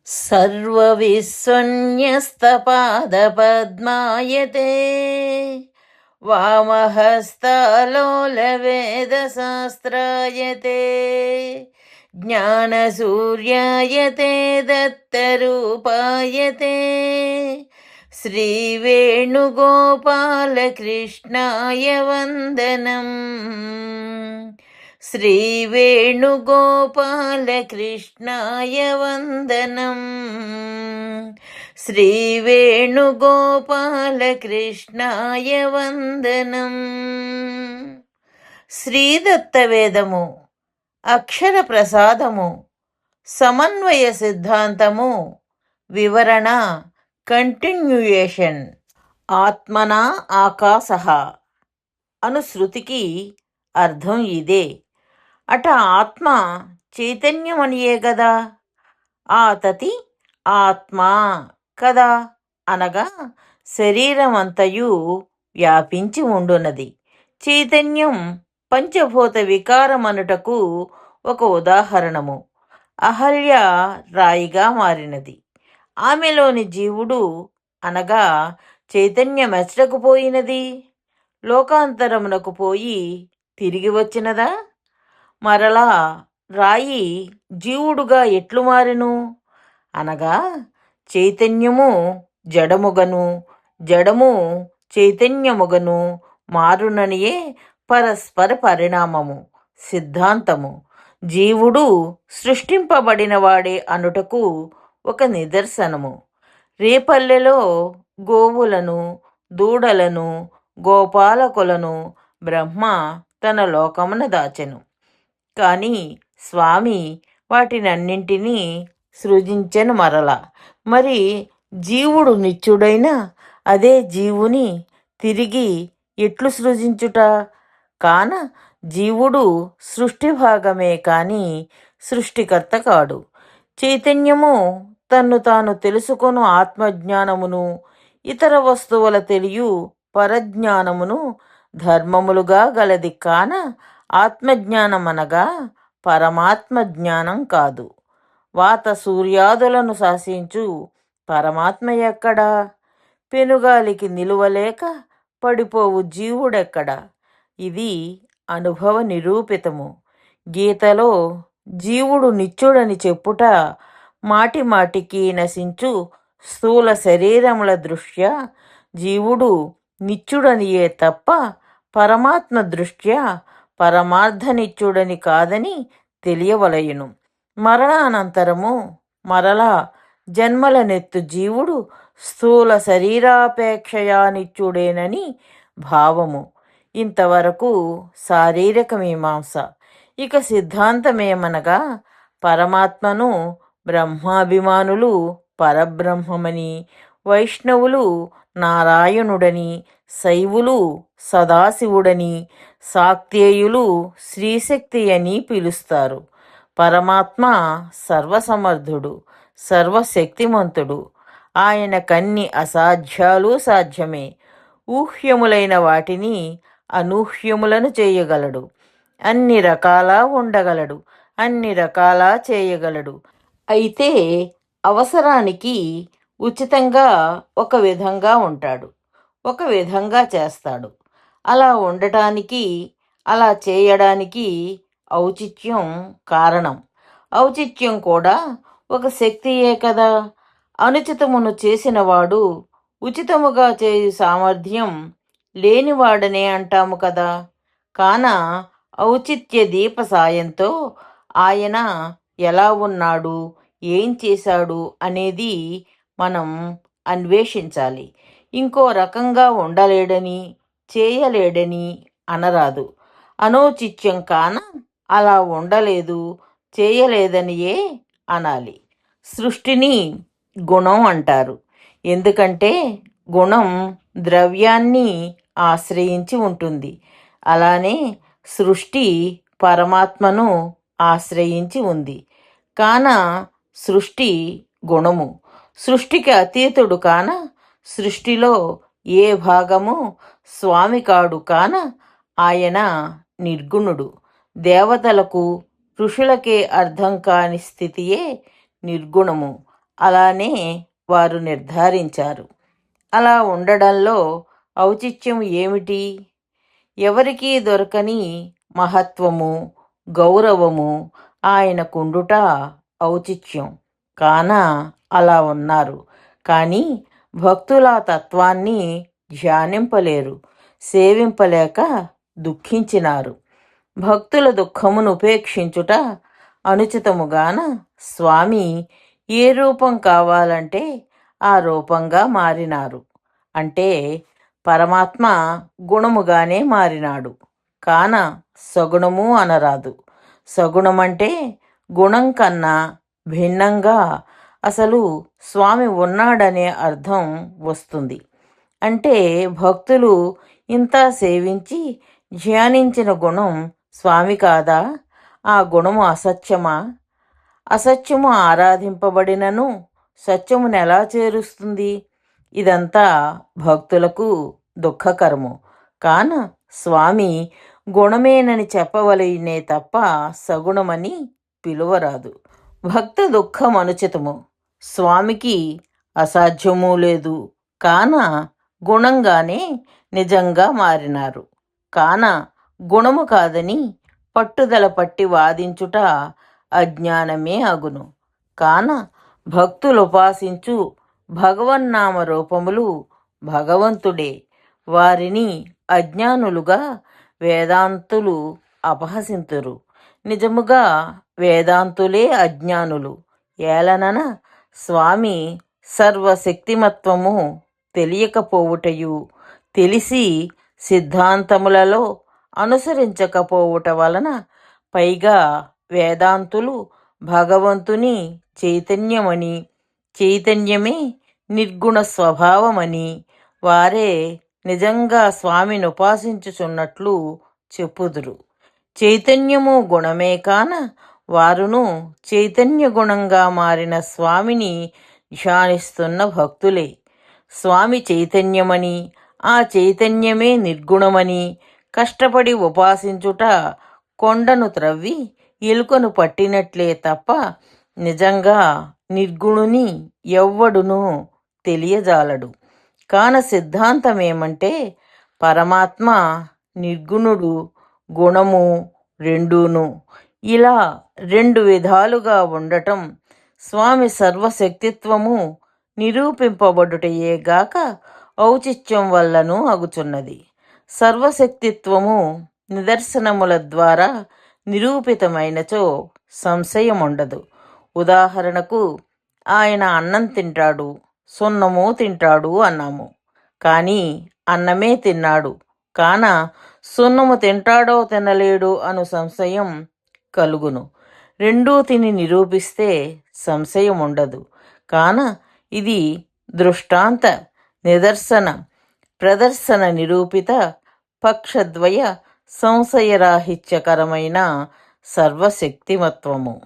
सर्वविश्वन्यस्तपादपद्मायते वामहस्तालोलवेदशास्त्रायते ज्ञानसूर्यायते दत्तरूपायते श्रीवेणुगोपालकृष्णाय वन्दनम्। श्रीवेणुगोपालकृष्णाय वन्दनम्। श्रीवेणुगोपालकृष्णाय वन्दनम्। శ్రీదత్తవేదము అక్షర ప్రసాదము సమన్వయ సిద్ధాంతము వివరణ కంటిన్యూయేషన్. ఆత్మనా ఆకాశః అను శృతికి అర్థం ఇదే. అట ఆత్మ చైతన్యమనియే గదా, ఆతతి ఆత్మ కదా అనగా శరీరమంతయు వ్యాపించి ఉండునది. చైతన్యం పంచభూత వికారమనుటకు ఒక ఉదాహరణము. అహల్య రాయిగా మారినది. ఆమెలోని జీవుడు అనగా చైతన్యమెచ్చటకు పోయినది? లోకాంతరమునకు పోయి తిరిగి వచ్చినదా? మరలా రాయి జీవుడుగా ఎట్లు మారెను అనగా చైతన్యము జడముగను జడము చైతన్యముగను మారుననియే పరస్పర పరిణామము సిద్ధాంతము. జీవుడు సృష్టింపబడినవాడే అనుటకు ఒక నిదర్శనము. రేపల్లెలో గోవులను దూడలను గోపాలకులను బ్రహ్మ తన లోకమున దాచెను. కాని స్వామి వాటినన్నింటినీ సృజించెను మరల. మరి జీవుడు నిత్యుడైన అదే జీవుని తిరిగి ఎట్లు సృజించుట? కాన జీవుడు సృష్టి భాగమే కాని సృష్టికర్త కాడు. చైతన్యము తన్ను తాను తెలుసుకొను ఆత్మజ్ఞానమును, ఇతర వస్తువుల తెలియు పరజ్ఞానమును ధర్మములుగా గలది. కాన ఆత్మజ్ఞానమనగా పరమాత్మ జ్ఞానం కాదు. వాత సూర్యాదులను శాసించు పరమాత్మ ఎక్కడా? పెనుగాలికి నిలువలేక పడిపోవు జీవుడెక్కడ? ఇది అనుభవ నిరూపితము. గీతలో జీవుడు నిత్యుడని చెప్పుట మాటి మాటికి నశించు స్థూల శరీరముల దృష్ట్యా జీవుడు నిత్యుడనియే తప్ప పరమాత్మ దృష్ట్యా పరమార్థ నిత్యుడని కాదని తెలియవలయును. మరణానంతరము మరలా జన్మలనెత్తు జీవుడు స్థూల శరీరాపేక్షయా నిత్యుడేనని భావము. ఇంతవరకు శారీరక మీమాంస. ఇక సిద్ధాంతమేమనగా పరమాత్మను బ్రహ్మాభిమానులు పరబ్రహ్మమని, వైష్ణవులు నారాయణుడని, శైవులు సదాశివుడని, శాక్తేయులు శ్రీశక్తి అని పిలుస్తారు. పరమాత్మ సర్వసమర్థుడు, సర్వశక్తిమంతుడు. ఆయనకన్ని అసాధ్యాలు సాధ్యమే. ఊహ్యములైన వాటిని అనూహ్యములను చేయగలడు. అన్ని రకాలా ఉండగలడు, అన్ని రకాలా చేయగలడు. అయితే అవసరానికి ఉచితంగా ఒక విధంగా ఉంటాడు, ఒక విధంగా చేస్తాడు. అలా ఉండటానికి అలా చేయడానికి ఔచిత్యం కారణం. ఔచిత్యం కూడా ఒక శక్తియే కదా. అనుచితమును చేసినవాడు ఉచితముగా చేయు సామర్థ్యం లేనివాడనే అంటాము కదా. కాన ఔచిత్య దీప సాయంతో ఆయన ఎలా ఉన్నాడు, ఏం చేశాడు అనేది మనం అన్వేషించాలి. ఇంకో రకంగా ఉండలేడని చేయలేడని అనరాదు. అనౌచిత్యం కాన అలా ఉండలేదు చేయలేదనియే అనాలి. సృష్టిని గుణం అంటారు. ఎందుకంటే గుణం ద్రవ్యాన్ని ఆశ్రయించి ఉంటుంది. అలానే సృష్టి పరమాత్మను ఆశ్రయించి ఉంది. కాన సృష్టి గుణము. సృష్టికి అతీతుడు కాన సృష్టిలో ఏ భాగము స్వామి కాడు. కాన ఆయన నిర్గుణుడు. దేవతలకు ఋషులకే అర్థం కాని స్థితియే నిర్గుణము. అలానే వారు నిర్ధారించారు. అలా ఉండడంలో ఔచిత్యం ఏమిటి? ఎవరికీ దొరకని మహత్వము, గౌరవము ఆయనకుండుట ఔచిత్యం. కాన అలా ఉన్నారు. కానీ భక్తుల తత్వాన్ని ధ్యానింపలేరు, సేవింపలేక దుఃఖించినారు. భక్తుల దుఃఖమును ఉపేక్షించుట అనుచితముగాన స్వామి ఏ రూపం కావాలంటే ఆ రూపంగా మారినారు. అంటే పరమాత్మ గుణముగానే మారినాడు. కాన సగుణము అనరాదు. సగుణమంటే గుణం కన్నా భిన్నంగా అసలు స్వామి ఉన్నాడనే అర్థం వస్తుంది. అంటే భక్తులు ఇంత సేవించి ధ్యానించిన గుణం స్వామి కాదా? ఆ గుణము అసత్యమా? అసత్యము ఆరాధింపబడినను సత్యమును ఎలా చేరుస్తుంది? ఇదంతా భక్తులకు దుఃఖకరము. కాన స్వామి గుణమేనని చెప్పవలెనే తప్ప సగుణమని పిలువరాదు. భక్త దుఃఖం అనుచితము. స్వామికి అసాధ్యమూ లేదు. కాన గుణంగానే నిజంగా మారినారు. కాన గుణము కాదని పట్టుదల పట్టి వాదించుట అజ్ఞానమే అగును. కాన భక్తులు ఉపాసించు భగవన్నామ రూపములు భగవంతుడే. వారిని అజ్ఞానులుగా వేదాంతులు అపహసింతురు. నిజముగా వేదాంతులే అజ్ఞానులు. ఏలనన స్వామి సర్వశక్తిమత్వము తెలియకపోవుటయు, తెలిసి సిద్ధాంతములలో అనుసరించకపోవుట వలన, పైగా వేదాంతులు భగవంతుని చైతన్యమని, చైతన్యమే నిర్గుణ స్వభావమని, వారే నిజంగా స్వామిని ఉపాసించుచున్నట్లు చెప్పుదురు. చైతన్యము గుణమే కాన వారును చైతన్య గుణంగా మారిన స్వామిని ధ్యానిస్తున్న భక్తులే. స్వామి చైతన్యమని, ఆ చైతన్యమే నిర్గుణమని కష్టపడి ఉపాసించుట కొండను త్రవ్వి ఎలుకను పట్టినట్లే తప్ప నిజంగా నిర్గుణుని ఎవ్వడునూ తెలియజాలడు. కాన సిద్ధాంతమేమంటే పరమాత్మ నిర్గుణుడు, గుణము రెండూను. ఇలా రెండు విధాలుగా ఉండటం స్వామి సర్వశక్తిత్వము నిరూపింపబడుటయేగాక ఔచిత్యం వల్లను అగుచున్నది. సర్వశక్తిత్వము నిదర్శనముల ద్వారా నిరూపితమైనచో సంశయముండదు. ఉదాహరణకు ఆయన అన్నం తింటాడు, సున్నము తింటాడు అన్నాము. కానీ అన్నమే తిన్నాడు. కాన సున్నము తింటాడో తినలేడు అను సంశయం కలుగును. రెండూ తిని నిరూపిస్తే సంశయం ఉండదు. కాన ఇది దృష్టాంత నిదర్శన ప్రదర్శన నిరూపిత పక్షద్వయ సంశయరాహిత్యకరమైన సర్వశక్తిమత్వము.